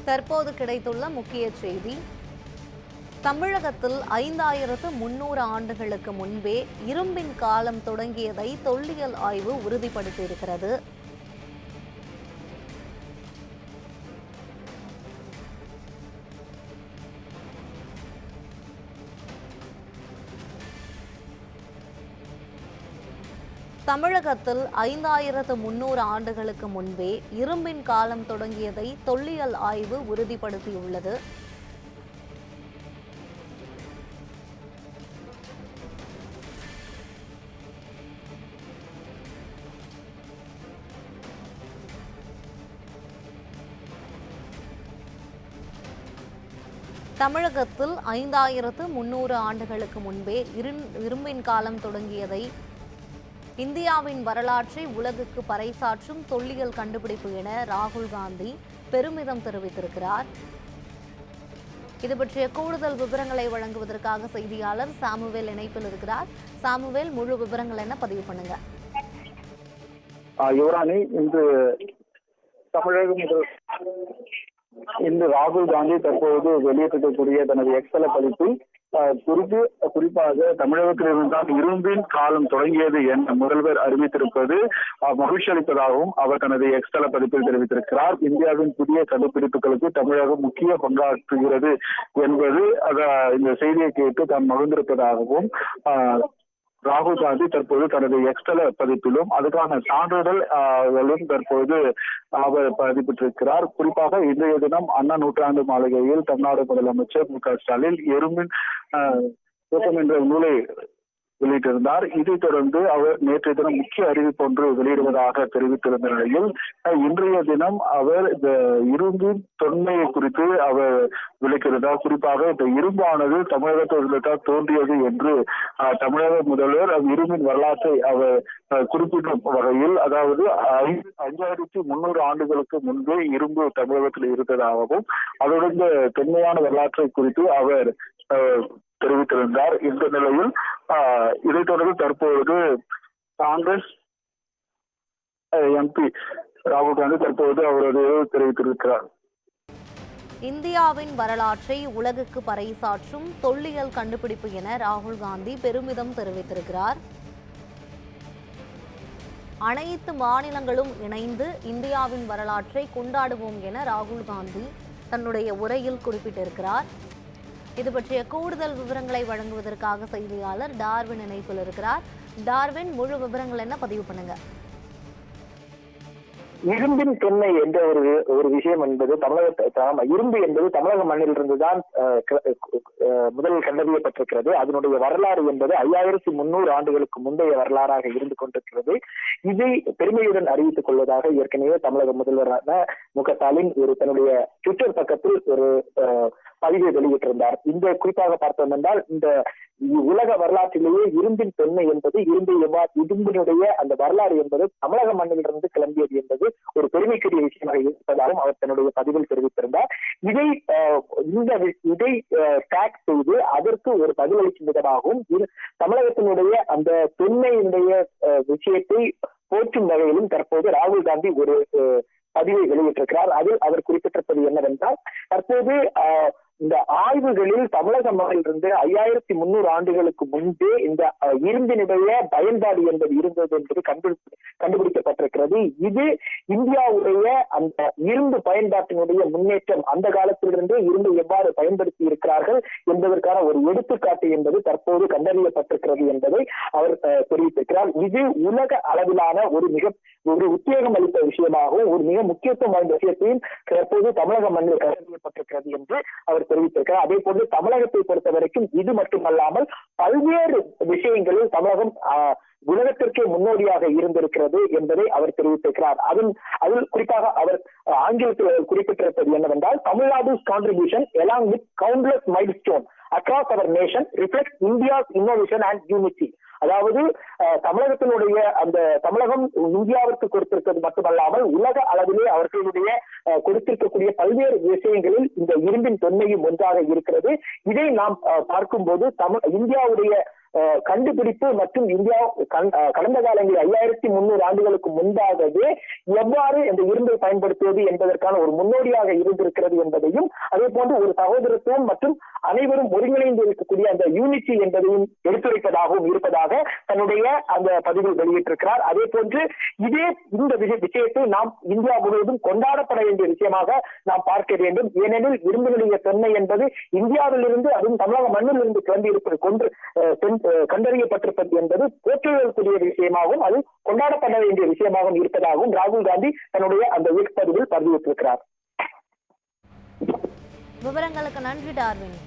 தற்போது கிடைத்துள்ள முக்கிய செய்தி. தமிழகத்தில் 5300 ஆண்டுகளுக்கு முன்பே இரும்பின் காலம் தொடங்கியதை தொல்லியல் ஆய்வு உறுதிப்படுத்தியிருக்கிறது. தமிழகத்தில் 5300 ஆண்டுகளுக்கு முன்பே இரும்பின் காலம் தொடங்கியதை தொல்லியல் ஆய்வு உறுதிப்படுத்தியுள்ளது. தமிழகத்தில் 5300 ஆண்டுகளுக்கு முன்பே இரும்பின் காலம் தொடங்கியதை இந்தியாவின் வரலாற்றை உலகுக்கு பறைசாற்றும் தொல்லியல் கண்டுபிடிப்பு என ராகுல் காந்தி பெருமிதம் தெரிவித்திருக்கிறார். இது பற்றிய கூடுதல் விவரங்களை வழங்குவதற்காக செய்தியாளர் சாமுவேல் இணைப்பில் இருக்கிறார். சாமுவேல், முழு விவரங்கள் என்ன பதிவு பண்ணுங்க. யுவராணி, இன்று தமிழகம் இன்று ராகுல் காந்தி தற்போது வெளியிட்டிருக்கக்கூடிய தனது எக்ஸல பதிப்பில் குறிப்பாக தமிழகத்திலிருந்தான் இரும்பின் காலம் தொடங்கியது என முதல்வர் அறிவித்திருப்பது மகிழ்ச்சி அளிப்பதாகவும் அவர் தனது எக்ஸல பதிப்பில் தெரிவித்திருக்கிறார். இந்தியாவின் புதிய கண்டுபிடிப்புகளுக்கு தமிழகம் முக்கிய பங்காற்றுகிறது என்பது இந்த செய்தியை கேட்டு தான் மகிழ்ந்திருப்பதாகவும் ராகுல் காந்தி தற்போது தனது எக்ஸ்தல பதிப்பிலும் அதுக்கான சான்றிதழ்களும் தற்போது அவர் பதிப்பிட்டிருக்கிறார். குறிப்பாக இன்றைய தினம் அண்ணா நூற்றாண்டு மாளிகையில் தமிழ்நாடு முதலமைச்சர் மு.க.ஸ்டாலின் இரும்பின் என்ற நூலை வெளியிட்டிருந்தார். இதைத் தொடர்ந்து அவர் நேற்றைய தினம் முக்கிய அறிவிப்பு ஒன்று வெளியிடுவதாக தெரிவித்திருந்த நிலையில் இன்றைய தினம் அவர் இந்த இரும்பின் தொன்மையை குறித்து அவர் விளக்கியிருந்தார். குறிப்பாக இந்த இரும்பானது தமிழகத்தில் தோன்றியது என்று தமிழக முதல்வர் இரும்பின் வரலாற்றை அவர் குறிப்பிடும் வகையில், அதாவது 5300 ஆண்டுகளுக்கு முன்பே இரும்பு தமிழகத்தில் இருந்ததாகவும் அதோடு இந்த தொன்மையான வரலாற்றை குறித்து அவர் தெரிவித்திருந்தார். இந்த நிலையில் இதைத் தொடர்ந்து தற்போது காங்கிரஸ் எம்பி ராகுல் காந்தி தற்போது அவரது தெரிவித்திருக்கிறார். இந்தியாவின் வரலாற்றை உலகுக்கு பறைசாற்றும் தொல்லியல் கண்டுபிடிப்பு என ராகுல் காந்தி பெருமிதம் தெரிவித்திருக்கிறார். அனைத்து மாநிலங்களும் இணைந்து இந்தியாவின் வரலாற்றை கொண்டாடுவோம் என ராகுல் காந்தி தன்னுடைய உரையில் குறிப்பிட்டிருக்கிறார். இது பற்றிய கூடுதல் விவரங்களை வழங்குவதற்காக செய்தியாளர் டார்வின் இணைப்பில் இருக்கிறார். டார்வின், முழு விவரங்கள் என்ன பதிவு பண்ணுங்க. இரும்பின் தொன்மை என்ற ஒரு விஷயம் என்பது இரும்பு என்பது தமிழக மண்ணிலிருந்துதான் முதலில் கண்டறியப்பட்டிருக்கிறது. அதனுடைய வரலாறு என்பது 5300 ஆண்டுகளுக்கு முந்தைய வரலாறாக இருந்து கொண்டிருக்கிறது. இதை பெருமையுடன் அறிவித்துக் கொள்வதாக ஏற்கனவே தமிழக முதல்வரான மு.க.ஸ்டாலின் தன்னுடைய ட்விட்டர் பக்கத்தில் ஒரு பதிவை வெளியிட்டிருந்தார். இந்த குறிப்பாக பார்த்தோம் என்றால், இந்த உலக வரலாற்றிலேயே இரும்பின் தொன்மை என்பது இரும்பினுடைய அந்த வரலாறு என்பது தமிழக மண்ணிலிருந்து கிளம்பியது என்பது ஒரு பெருமைக்குரிய விஷயமாக இருப்பதாகவும் அவர் தன்னுடைய பதிவில் தெரிவித்திருந்தார். இதை டேக் செய்து அதற்கு ஒரு பதிலளிக்கும் விதமாகவும் தமிழகத்தினுடைய அந்த தொன்மையினுடைய விஷயத்தை போற்றும் வகையிலும் தற்போது ராகுல் காந்தி ஒரு பதிவை வெளியிட்டிருக்கிறார். அதில் அவர் குறிப்பிட்டிருப்பது என்னவென்றால், தற்போது இந்த ஆய்வுகளில் தமிழக மண்ணிலிருந்து 5300 ஆண்டுகளுக்கு முன்பே இந்த இரும்பினுடைய பயன்பாடு என்பது இருந்தது என்பது கண்டுபிடிக்கப்பட்டிருக்கிறது. இது இந்தியாவுடைய அந்த இரும்பு பயன்பாட்டினுடைய முன்னேற்றம், அந்த காலத்திலிருந்தே இரும்பு எவ்வாறு பயன்படுத்தி இருக்கிறார்கள் என்பதற்கான ஒரு எடுத்துக்காட்டு என்பது தற்போது கண்டறியப்பட்டிருக்கிறது என்பதை அவர் தெரிவித்திருக்கிறார். இது உலக அளவிலான ஒரு உத்வேகம் அளித்த விஷயமாகவும் ஒரு மிக முக்கியத்துவம் வாய்ந்த விஷயத்தையும் தற்போது தமிழக மண்ணில் கண்டறியப்பட்டிருக்கிறது என்று அவர் தெரிவித்திருக்கிறார். அதே போன்று தமிழகத்தை பொறுத்த வரைக்கும் இது மட்டுமல்லாமல் பல்வேறு விஷயங்களில் தமிழகம் உலகத்திற்கே முன்னோடியாக இருந்திருக்கிறது என்பதை அவர் தெரிவித்திருக்கிறார். அதில் குறிப்பாக அவர் ஆங்கிலத்தில் குறிப்பிட்டிருப்பது என்னவென்றால், Tamil Nadu's contribution along with countless milestones across our nation reflects India's innovation and unity. அதாவது தமிழகத்தினுடைய அந்த தமிழகம் இந்தியாவிற்கு கொடுத்திருக்கிறது மட்டுமல்லாமல் உலக அளவிலே அவர்களுடைய கொடுத்திருக்கக்கூடிய பல்வேறு விஷயங்களில் இந்த இரும்பின் தொன்மையும் ஒன்றாக இருக்கிறது. இதை நாம் பார்க்கும்போது இந்தியாவுடைய கண்டுபிடிப்பு மற்றும் இந்தியா கடந்த காலங்களில் 5300 ஆண்டுகளுக்கு முன்பாகவே எவ்வாறு இந்த இரும்பை பயன்படுத்துவது என்பதற்கான ஒரு முன்னோடியாக இருந்திருக்கிறது என்பதையும், அதே போன்று ஒரு சகோதரத்துவம் மற்றும் அனைவரும் ஒருங்கிணைந்து இருக்கக்கூடிய அந்த யூனிட்டி என்பதையும் எடுத்துரைப்பதாகவும் இருப்பதாக தன்னுடைய அந்த பதிவில் வெளியிட்டிருக்கிறார். அதே போன்று இந்த விஷயத்தை நாம் இந்தியா முழுவதும் கொண்டாடப்பட வேண்டிய விஷயமாக நாம் பார்க்க வேண்டும். ஏனெனில் இரும்பினுடைய தொன்மை என்பது இந்தியாவிலிருந்து, அதுவும் தமிழக மண்ணில் இருந்து கிளம்பி இருப்பது கண்டறியப்பட்டிருப்பது என்பது போற்றுதலுக்குரிய விஷயமாகவும் அது கொண்டாடப்பட வேண்டிய விஷயமாகவும் இருப்பதாகவும் ராகுல் காந்தி தன்னுடைய அந்த எக்ஸ் பதிவில் பதிவிட்டிருக்கிறார். விவரங்களுக்கு நன்றி டார்வின்.